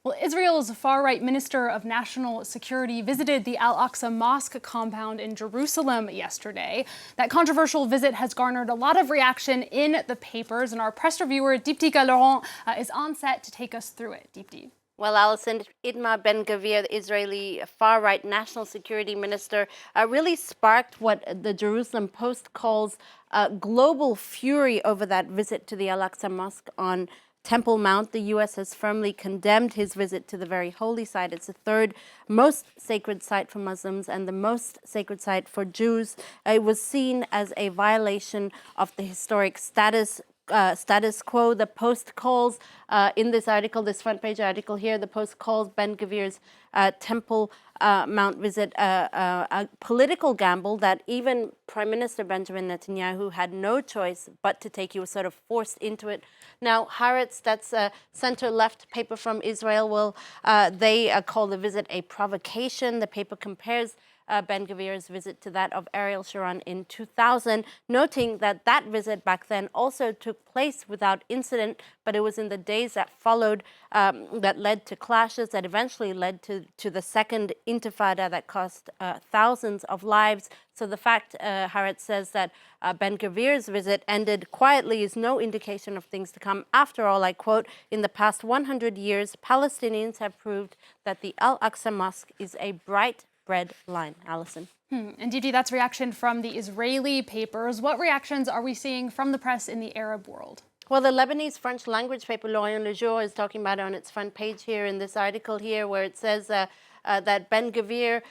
Well, Israel's far-right Minister of National Security visited the Al-Aqsa mosque compound in Jerusalem yesterday. That controversial visit has garnered a lot of reaction in the papers, and our press reviewer, Deepti Laurent, is on set to take us through it. Deepti. Well, Alison, Itamar Ben-Gvir, the Israeli far-right national security minister, really sparked what the Jerusalem Post calls global fury over that visit to the Al-Aqsa mosque on Temple Mount. The U.S. has firmly condemned his visit to the very holy site. It's the third most sacred site for Muslims and the most sacred site for Jews. It was seen as a violation of the historic status quo. The Post calls, in this article, this front page article here, the Post calls Ben-Gvir's Temple Mount visit a political gamble that even Prime Minister Benjamin Netanyahu had no choice but to take. He was sort of forced into it. Now, Haaretz, that's a center-left paper from Israel, they call the visit a provocation. The paper compares Ben-Gvir's visit to that of Ariel Sharon in 2000, noting that that visit back then also took place without incident, but it was in the days that followed that led to clashes that eventually led to the second intifada that cost thousands of lives. So the fact, Haaretz says, that Ben-Gvir's visit ended quietly is no indication of things to come. After all, I quote, "In the past 100 years, Palestinians have proved that the Al-Aqsa mosque is a bright red line." Alison. And Deepti, that's reaction from the Israeli papers. What reactions are we seeing from the press in the Arab world? Well, the Lebanese French language paper L'Orient Le Jour is talking about it on its front page here in this article here, where it says that Ben-Gvir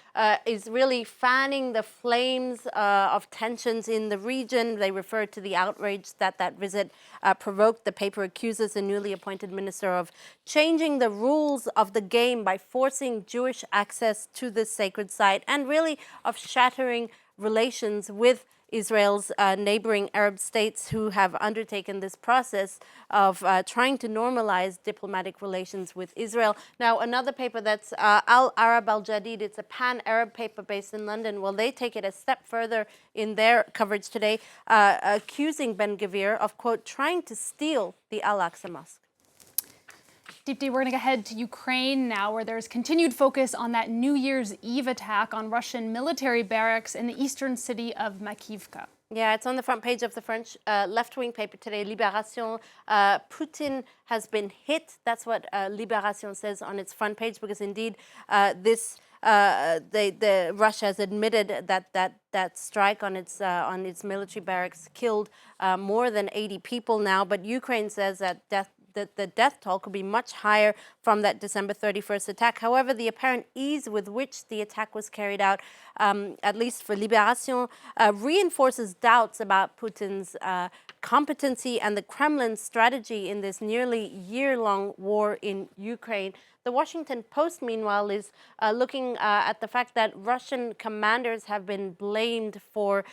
is really fanning the flames of tensions in the region. They refer to the outrage that that visit provoked. The paper accuses the newly appointed minister of changing the rules of the game by forcing Jewish access to this sacred site and really of shattering relations with Israel's neighboring Arab states who have undertaken this process of trying to normalize diplomatic relations with Israel. Now, another paper that's Al-Arab Al-Jadid, it's a pan-Arab paper based in London. Well, they take it a step further in their coverage today, accusing Ben-Gvir of, quote, trying to steal the Al-Aqsa mosque. Deepti, we're going to head to Ukraine now, where there's continued focus on that New Year's Eve attack on Russian military barracks in the eastern city of Makiivka. Yeah, it's on the front page of the French left-wing paper today, Libération. Putin has been hit. That's what Libération says on its front page, because indeed Russia has admitted that strike on its military barracks killed more than 80 people now. But Ukraine says that the death toll could be much higher from that December 31st attack. However, the apparent ease with which the attack was carried out, at least for Libération, reinforces doubts about Putin's competency and the Kremlin's strategy in this nearly year-long war in Ukraine. The Washington Post, meanwhile, is looking at the fact that Russian commanders have been blamed for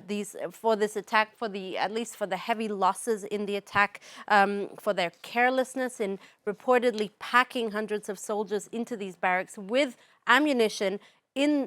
this attack, at least for the heavy losses in the attack, for their carelessness in reportedly packing hundreds of soldiers into these barracks with ammunition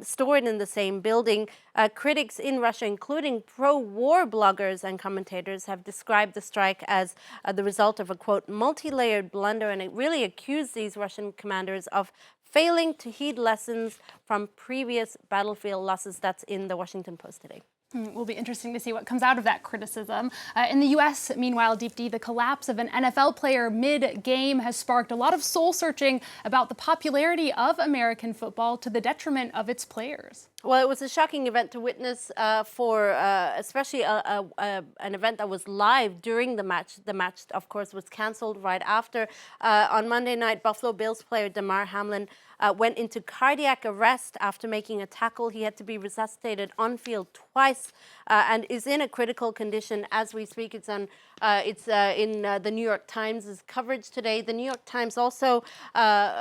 stored in the same building. Critics in Russia, including pro-war bloggers and commentators, have described the strike as the result of a, quote, multi-layered blunder, and it really accused these Russian commanders of failing to heed lessons from previous battlefield losses. That's in the Washington Post today. It will be interesting to see what comes out of that criticism. In the U.S., meanwhile, Deepti, the collapse of an NFL player mid-game has sparked a lot of soul-searching about the popularity of American football to the detriment of its players. Well, it was a shocking event to witness especially an event that was live during the match. The match, of course, was canceled right after. On Monday night, Buffalo Bills player Damar Hamlin went into cardiac arrest after making a tackle. He had to be resuscitated on field twice and is in a critical condition as we speak. It's in the New York Times' coverage today. The New York Times also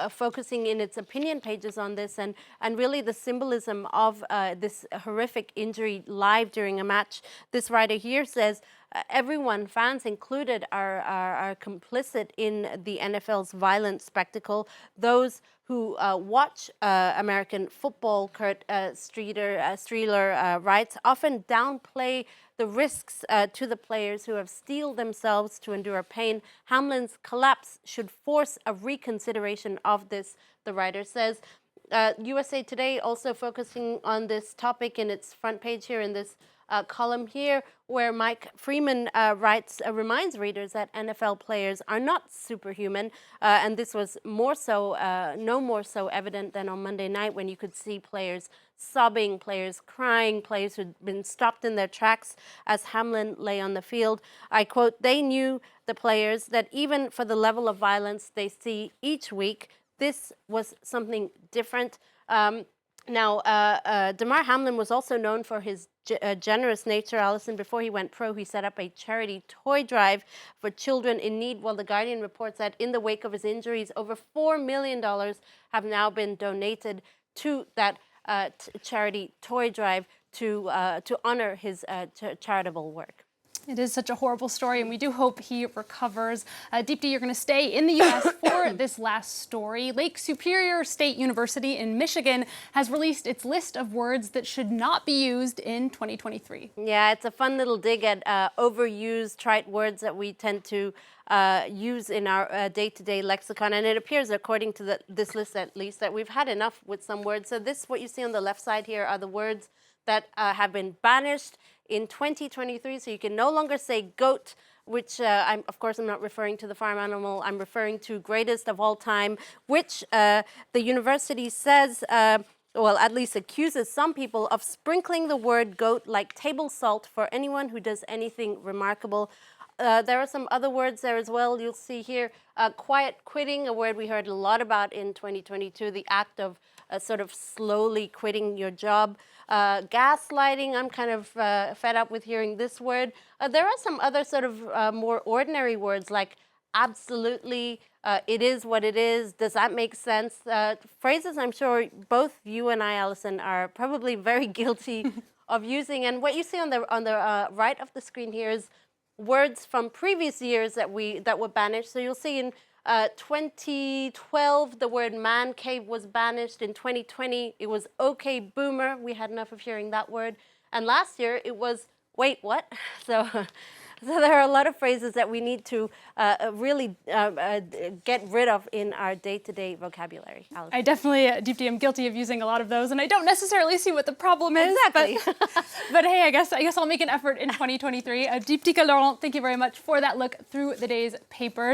focusing in its opinion pages on this and really the symbolism of this horrific injury live during a match. This writer here says, everyone, fans included, are complicit in the NFL's violent spectacle. Those who watch American football, Kurt Streeler writes, often downplay the risks to the players who have steeled themselves to endure pain. Hamlin's collapse should force a reconsideration of this, the writer says. USA Today also focusing on this topic in its front page here in this column here, where Mike Freeman reminds readers that NFL players are not superhuman, and this was more so, no more so evident than on Monday night, when you could see players sobbing, players crying, players who'd been stopped in their tracks as Hamlin lay on the field. I quote, "They knew, the players, that even for the level of violence they see each week, this was something different." Now, Damar Hamlin was also known for his generous nature. Alison, before he went pro, he set up a charity toy drive for children in need. Well, The Guardian reports that in the wake of his injuries, over $4 million have now been donated to that charity toy drive to honor his charitable work. It is such a horrible story, and we do hope he recovers. Deepti, you're going to stay in the U.S. for this last story. Lake Superior State University in Michigan has released its list of words that should not be used in 2023. Yeah, it's a fun little dig at overused, trite words that we tend to use in our day-to-day lexicon. And it appears, according to this list at least, that we've had enough with some words. So this, what you see on the left side here, are the words that have been banished in 2023, so you can no longer say goat, which of course I'm not referring to the farm animal, I'm referring to greatest of all time, which the university says, well, at least accuses some people of sprinkling the word goat like table salt for anyone who does anything remarkable. There are some other words there as well. You'll see here, quiet quitting, a word we heard a lot about in 2022, the act of sort of slowly quitting your job. Gaslighting, I'm kind of fed up with hearing this word. There are some other sort of more ordinary words like absolutely, it is what it is, does that make sense? Phrases I'm sure both you and I, Alison, are probably very guilty of using. And what you see on the right of the screen here is words from previous years that were banished. So you'll see in 2012, the word man cave was banished. In 2020, it was okay boomer. We had enough of hearing that word. And last year, it was wait, what? So there are a lot of phrases that we need to really get rid of in our day-to-day vocabulary. Alison. I definitely, Deepti, am guilty of using a lot of those, and I don't necessarily see what the problem is. Exactly. But hey, I guess I'll make an effort in 2023. Deepti Laurent, thank you very much for that look through the day's papers.